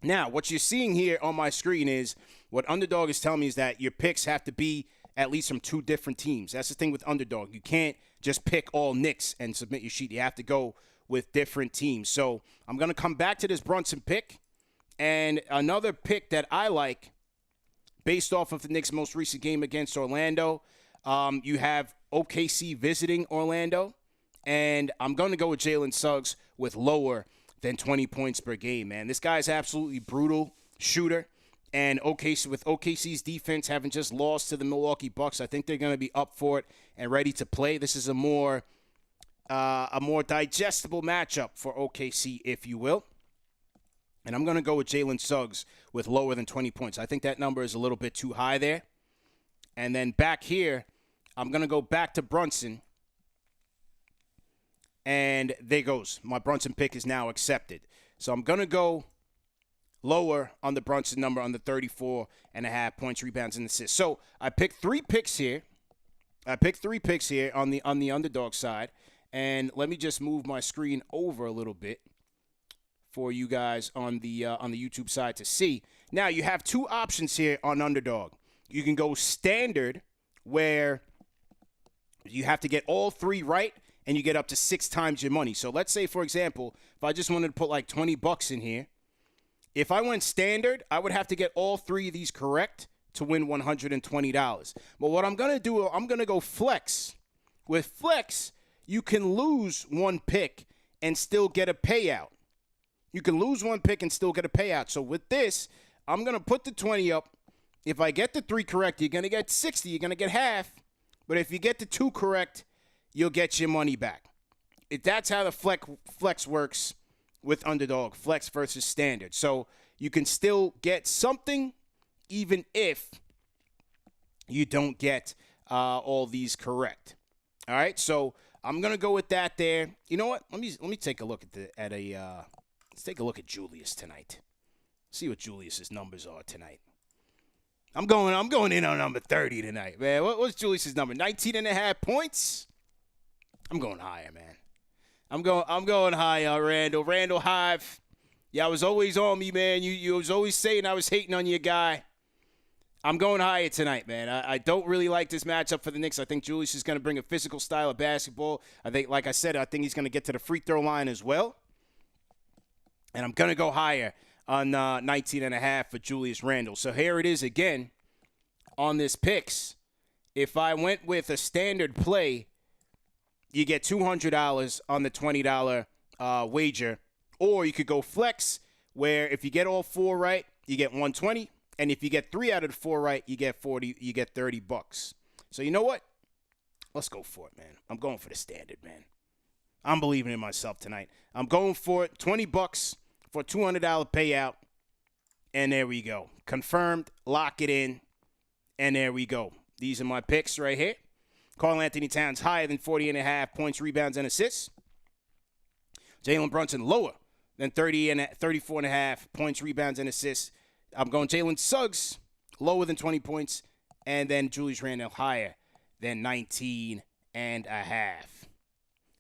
Now, what you're seeing here on my screen is what Underdog is telling me is that your picks have to be at least from 2 different teams. That's the thing with Underdog. You can't just pick all Knicks and submit your sheet. You have to go with different teams. So I'm going to come back to this Brunson pick. And another pick that I like, based off of the Knicks' most recent game against Orlando, you have OKC visiting Orlando. And I'm going to go with Jalen Suggs with lower than 20 points per game, man. This guy's absolutely brutal shooter. And with OKC's defense having just lost to the Milwaukee Bucks, I think they're going to be up for it and ready to play. This is a more digestible matchup for OKC, if you will. And I'm going to go with Jalen Suggs with lower than 20 points. I think that number is a little bit too high there. And then back here, I'm going to go back to Brunson. And there goes. My Brunson pick is now accepted. So I'm going to go lower on the Brunson number on the 34.5 points, rebounds, and assists. So I picked 3 picks here. on the underdog side. And let me just move my screen over a little bit for you guys on the YouTube side to see. Now, you have 2 options here on Underdog. You can go standard, where you have to get all 3 right, and you get up to 6 times your money. So let's say, for example, if I just wanted to put like $20 in here, if I went standard, I would have to get all 3 of these correct to win $120. But what I'm going to do, I'm going to go flex. With flex, you can lose 1 pick and still get a payout. You can lose 1 pick and still get a payout. So with this, I'm going to put the 20 up. If I get the 3 correct, you're going to get 60. You're going to get half. But if you get the 2 correct, you'll get your money back. That's how the flex works with Underdog, flex versus standard. So you can still get something even if you don't get all these correct. All right, so I'm going to go with that there. You know what? Let me take a look let's take a look at Julius tonight. See what Julius's numbers are tonight. I'm going in on number 30 tonight, man. What's Julius's number? 19.5 points? I'm going higher, man. I'm going higher, Randle. Randle Hive. Yeah, I was always on me, man. You was always saying I was hating on your guy. I'm going higher tonight, man. I don't really like this matchup for the Knicks. I think Julius is going to bring a physical style of basketball. I think, like I said, I think he's going to get to the free throw line as well. And I'm going to go higher on 19.5 for Julius Randle. So here it is again on this picks. If I went with a standard play, you get $200 on the $20 wager. Or you could go flex, where if you get all 4 right, you get $120. And if you get 3 out of the 4 right, you get $30. So you know what? Let's go for it, man. I'm going for the standard, man. I'm believing in myself tonight. I'm going for it. $20 for a $200 payout. And there we go. Confirmed. Lock it in. And there we go. These are my picks right here. Karl-Anthony Towns higher than 40.5 points, rebounds, and assists. Jalen Brunson lower than 34.5 points, rebounds, and assists. I'm going Jalen Suggs lower than 20 points. And then Julius Randle higher than 19.5.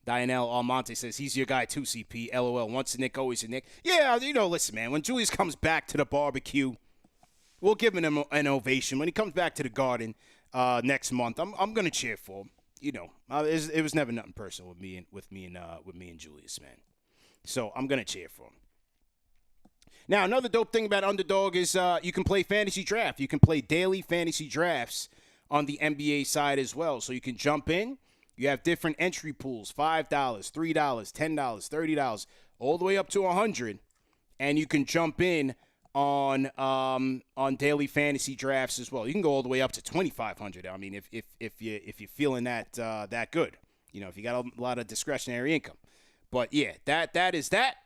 Dionel Almonte says, he's your guy too, CP. LOL. Once a Knick, always a Knick. Yeah, listen, man. When Julius comes back to the barbecue, we'll give him an ovation. When he comes back to the Garden next month, I'm going to cheer for him. It was never nothing personal with me and Julius, man. So I'm going to cheer for him. Now, another dope thing about Underdog is you can play fantasy draft. You can play daily fantasy drafts on the NBA side as well. So you can jump in. You have different entry pools, $5, $3, $10, $30, all the way up to $100. And you can jump in on daily fantasy drafts as well. You can go all the way up to $2,500. I mean, if you're feeling that good, if you got a lot of discretionary income. But yeah, that is that.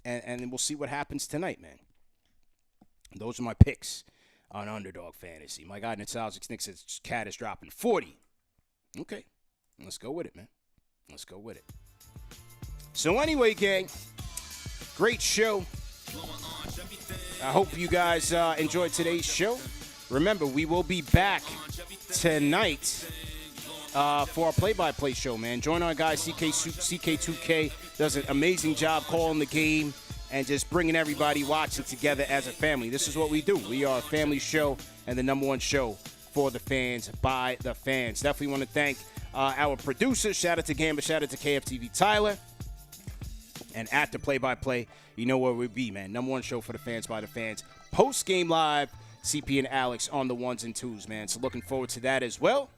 And then we'll see what happens tonight, man. Those are my picks on Underdog Fantasy. My guy, Nostalgic Nick says Cat is dropping 40. Okay. Let's go with it, man. Let's go with it. So anyway, gang, great show. I hope you guys enjoyed today's show. Remember, we will be back tonight for our play-by-play show, man. Join our guy, CK2K. Does an amazing job calling the game and just bringing everybody watching together as a family. This is what we do. We are a family show and the #1 show for the fans, by the fans. Definitely want to thank our producers. Shout out to Gamba. Shout out to KFTV Tyler. And at the play-by-play, you know where we'll be, man. Number one show for the fans by the fans. Post-game live, CP and Alex on the ones and twos, man. So looking forward to that as well.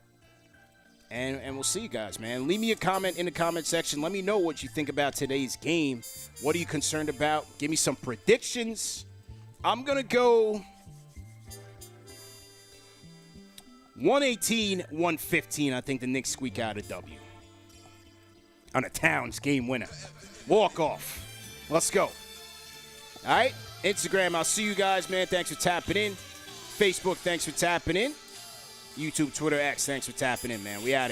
And we'll see you guys, man. Leave me a comment in the comment section. Let me know what you think about today's game. What are you concerned about? Give me some predictions. I'm going to go 118-115. I think the Knicks squeak out a W. On a Towns game winner. Walk off. Let's go. All right? Instagram, I'll see you guys, man. Thanks for tapping in. Facebook, thanks for tapping in. YouTube, Twitter, X, thanks for tapping in, man. We out.